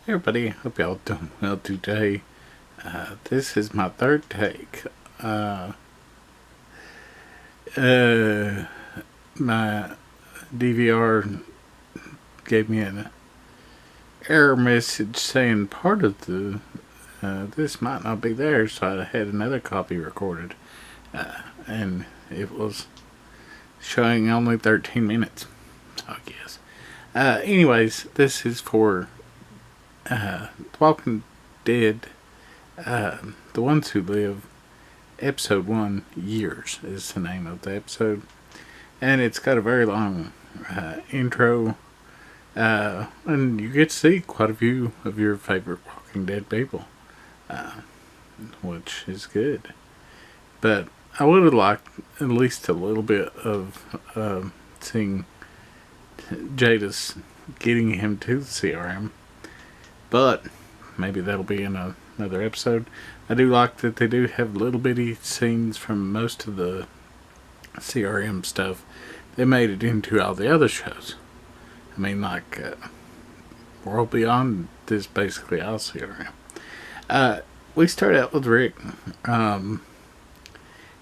Hey everybody, hope y'all doing well today. This is my third take. Uh, uh, my DVR gave me an error message saying part of the this might not be there, so I had another copy recorded, and it was showing only 13 minutes. So I guess. Anyways, this is for The Walking Dead. The Ones Who Live, Episode 1, Years is the name of the episode. And it's got a very long intro. And you get to see quite a few of your favorite Walking Dead people, which is good. But I would have liked at least a little bit of seeing Jadis getting him to the CRM. But maybe that'll be in another episode. I do like that they do have little bitty scenes from most of the CRM stuff. They made it into all the other shows. I mean, like World Beyond is basically all CRM. We start out with Rick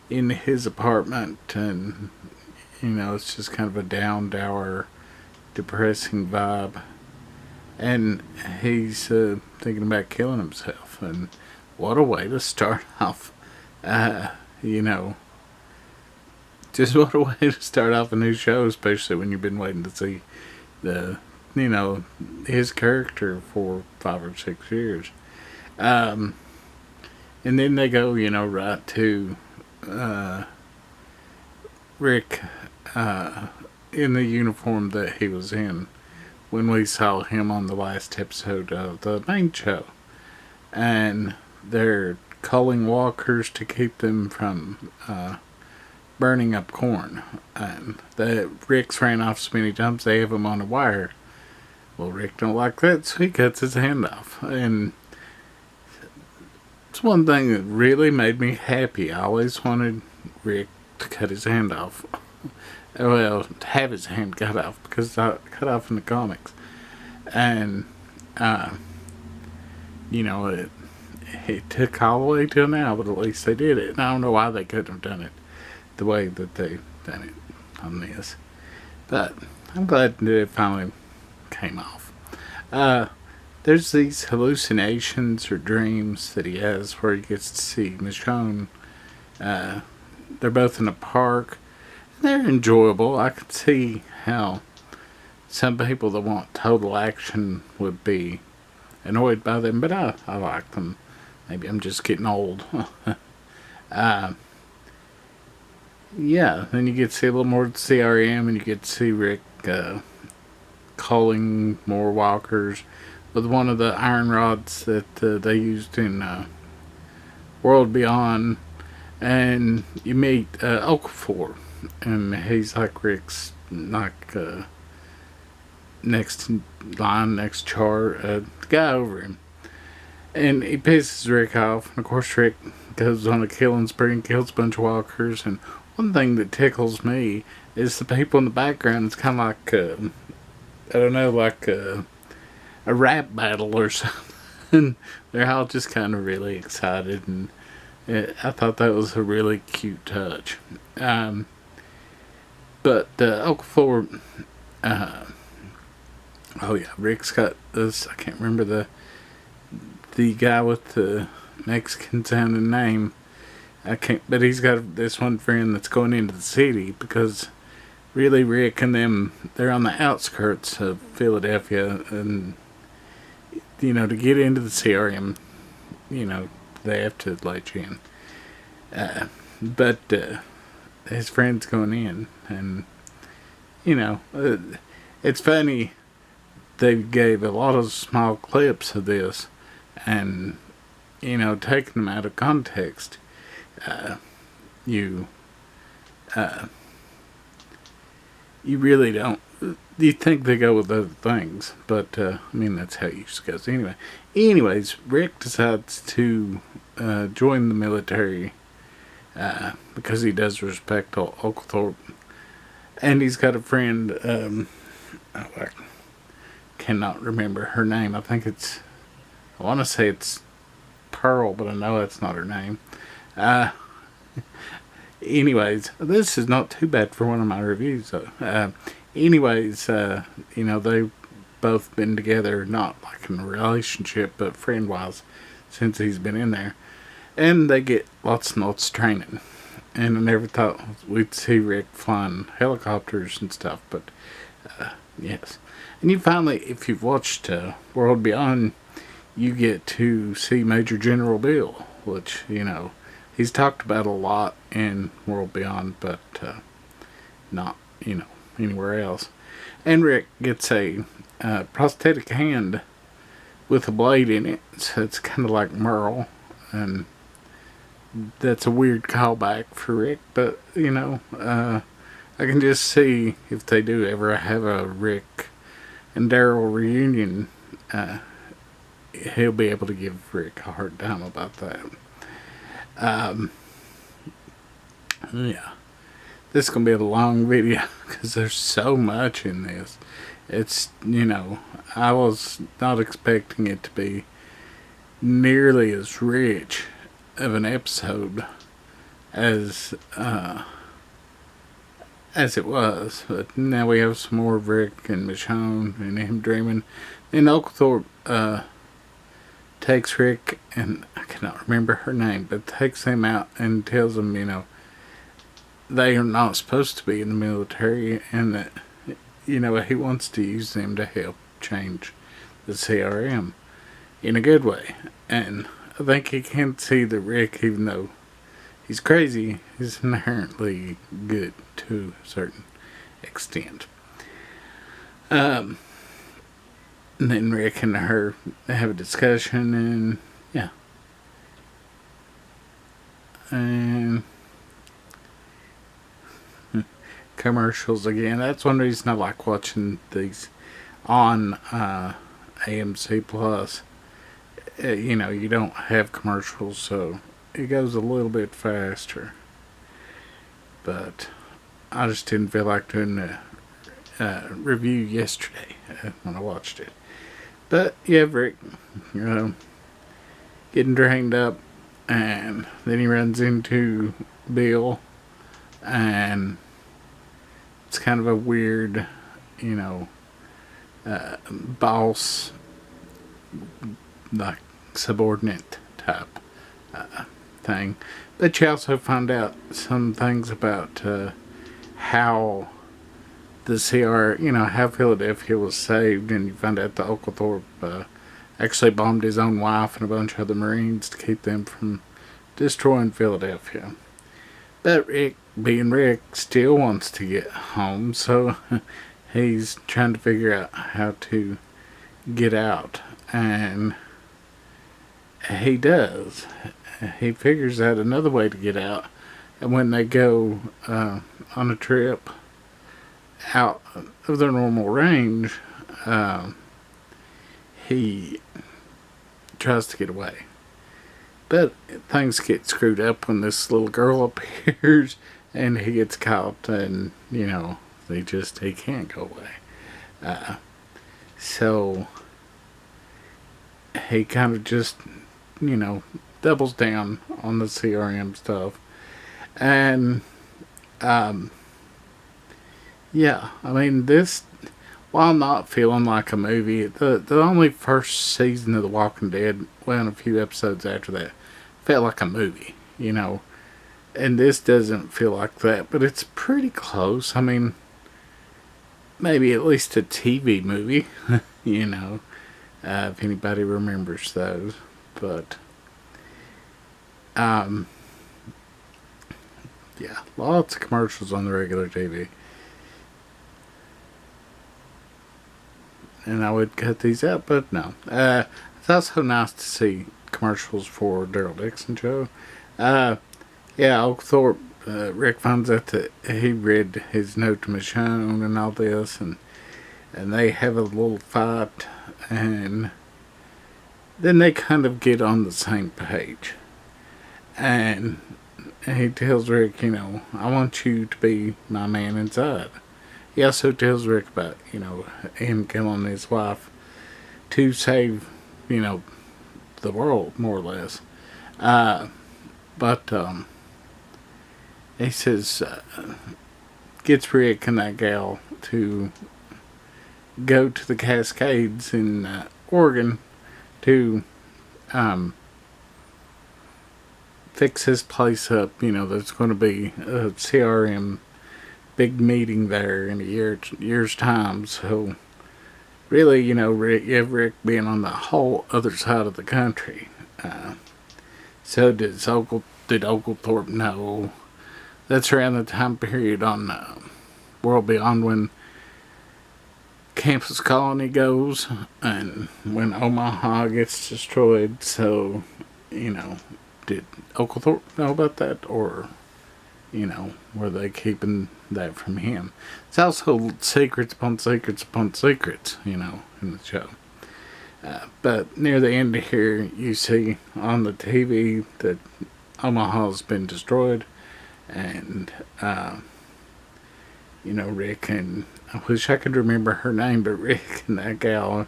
in his apartment, and it's just kind of a dour, depressing vibe. And he's thinking about killing himself. And what a way to start off, just what a way to start off a new show, especially when you've been waiting to see his character for 5 or 6 years. And then they go, right to Rick in the uniform that he was in when we saw him on the last episode of the main show. And they're culling walkers to keep them from burning up corn. And Rick's ran off so many times they have him on a wire. Well, Rick don't like that, so he cuts his hand off. And it's one thing that really made me happy. I always wanted Rick to cut his hand off. Well, have his hand cut off, because it's cut off in the comics. And, it took all the way till now, but at least they did it. And I don't know why they couldn't have done it the way that they've done it on this. But I'm glad that it finally came off. There's these hallucinations or dreams that he has where he gets to see Michonne. They're both in a park. They're enjoyable. I could see how some people that want total action would be annoyed by them, but I like them. Maybe I'm just getting old. Yeah, then you get to see a little more of the CRM, and you get to see Rick calling more walkers with one of the iron rods that they used in World Beyond. And you meet Okafor, and he's like Rick's next line, next chart, the guy over him. And he pisses Rick off. And of course, Rick goes on a killing spree and kills a bunch of walkers. And one thing that tickles me is the people in the background. It's kind of like, like a rap battle or something. They're all just kind of really excited. And I thought that was a really cute touch. But Okafor, Rick's got this. I can't remember the guy with the Mexican sounding name. But he's got this one friend that's going into the city because really Rick and them, they're on the outskirts of Philadelphia, and to get into the CRM, they have to let you in. But his friend's going in, and it's funny. They gave a lot of small clips of this, and taking them out of context, you really don't. You think they go with other things, but that's how it usually goes. Anyways, Rick decides to join the military because he does respect Oglethorpe, and he's got a friend. I cannot remember her name. I think it's I want to say it's Pearl, but I know that's not her name. Uh, anyways, this is not too bad for one of my reviews. Anyways, they've both been together, not like in a relationship, but friend-wise, since he's been in there. And they get lots and lots of training. And I never thought we'd see Rick flying helicopters and stuff, but yes. And you finally, if you've watched World Beyond, you get to see Major General Bill, which, he's talked about a lot in World Beyond, but not, anywhere else. And Rick gets a prosthetic hand with a blade in it, so it's kind of like Merle, and that's a weird callback for Rick, but, I can just see if they do ever have a Rick and Daryl reunion, he'll be able to give Rick a hard time about that. Yeah. This is going to be a long video because there's so much in this. It's, I was not expecting it to be nearly as rich of an episode as it was. But now we have some more of Rick and Michonne and him dreaming. And Oglethorpe takes Rick, and I cannot remember her name, but takes him out and tells him, they are not supposed to be in the military, and that, he wants to use them to help change the CRM in a good way. And I think he can see that Rick, even though he's crazy, is inherently good to a certain extent. And then Rick and her have a discussion, and yeah. And commercials again. That's one reason I like watching these on AMC Plus. You don't have commercials, so it goes a little bit faster. But I just didn't feel like doing a review yesterday when I watched it. But yeah, Rick, getting drained up, and then he runs into Bill, and it's kind of a weird, boss, like subordinate type thing. But you also find out some things about how the how Philadelphia was saved, and you find out that Oglethorpe actually bombed his own wife and a bunch of other Marines to keep them from destroying Philadelphia. But Rick, being Rick, still wants to get home, so he's trying to figure out how to get out, and he does. He figures out another way to get out, and when they go on a trip out of their normal range, he tries to get away. But things get screwed up when this little girl appears, and he gets caught, and, he can't go away. So he kind of just, doubles down on the CRM stuff. And, this, while not feeling like a movie, the only first season of The Walking Dead, well, and a few episodes after that, felt like a movie, and this doesn't feel like that, but it's pretty close. Maybe at least a TV movie, if anybody remembers those, but, lots of commercials on the regular TV. And I would cut these out, but no. It's also nice to see commercials for Daryl Dixon show. Oglethorpe, Rick finds out that he read his note to Michonne and all this, and they have a little fight, and then they kind of get on the same page. And he tells Rick, I want you to be my man inside. He also tells Rick about, him killing his wife to save, the world, more or less. But he says, gets Rick and that gal to go to the Cascades in Oregon to fix his place up. There's going to be a CRM big meeting there in a year's time. So really, Rick being on the whole other side of the country. So did Oglethorpe know? That's around the time period on World Beyond when Campus Colony goes and when Omaha gets destroyed. So, did Oglethorpe know about that, or were they keeping that from him? It's also secrets upon secrets upon secrets, in the show. But near the end of here, you see on the TV that Omaha's been destroyed, and Rick and I wish I could remember her name, but Rick and that gal,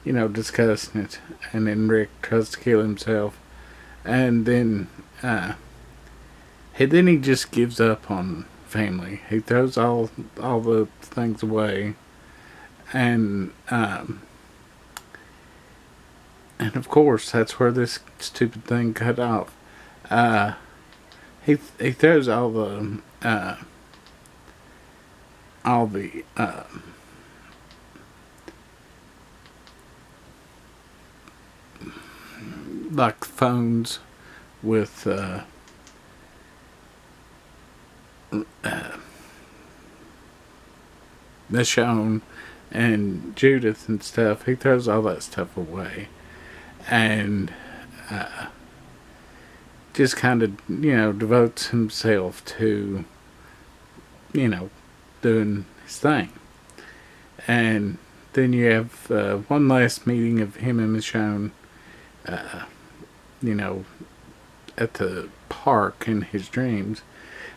discussing it, and then Rick tries to kill himself, and then he just gives up on family. He throws all the things away, and of course that's where this stupid thing cut off. He throws all the like phones with Michonne and Judith and stuff. He throws all that stuff away and just kind of devotes himself to doing his thing. And then you have one last meeting of him and Michonne at the park in his dreams.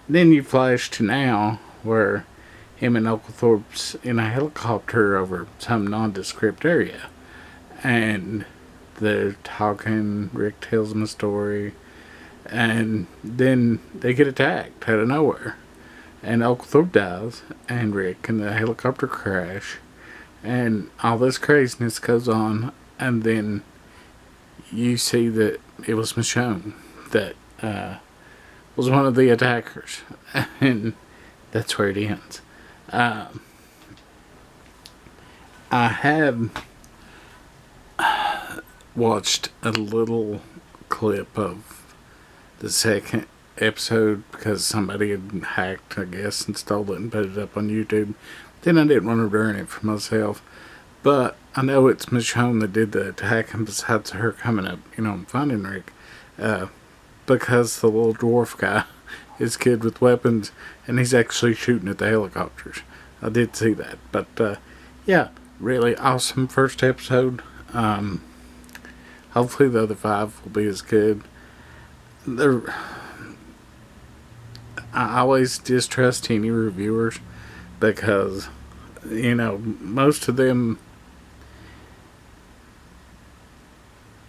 Then you flash to now where him and Oglethorpe's in a helicopter over some nondescript area, and they're talking. Rick tells them a story, and then they get attacked out of nowhere, and Oglethorpe dies, and Rick and the helicopter crash, and all this craziness goes on, and then you see that it was Michonne that was one of the attackers, and that's where it ends. I have watched a little clip of the second episode because somebody had hacked, I guess, and stole it and put it up on YouTube. Then I didn't want to ruin it for myself. But I know it's Michonne that did the attack, and besides her coming up, and finding Rick, because the little dwarf guy is good with weapons, and he's actually shooting at the helicopters. I did see that. But, yeah, really awesome first episode. Hopefully the other 5 will be as good. I always distrust any reviewers because, most of them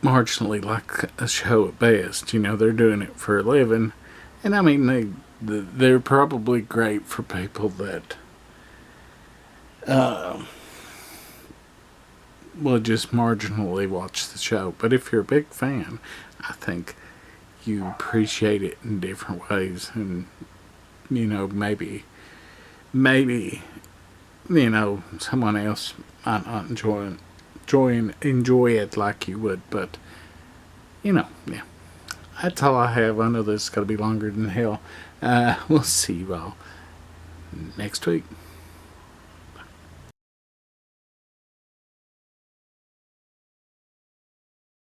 marginally like a show at best. They're doing it for a living. And I mean, they're probably great for people that will just marginally watch the show. But if you're a big fan, I think you appreciate it in different ways. And, maybe, someone else might not enjoy it like you would. But, yeah. That's all I have. I know this is going to be longer than hell. We'll see you all next week.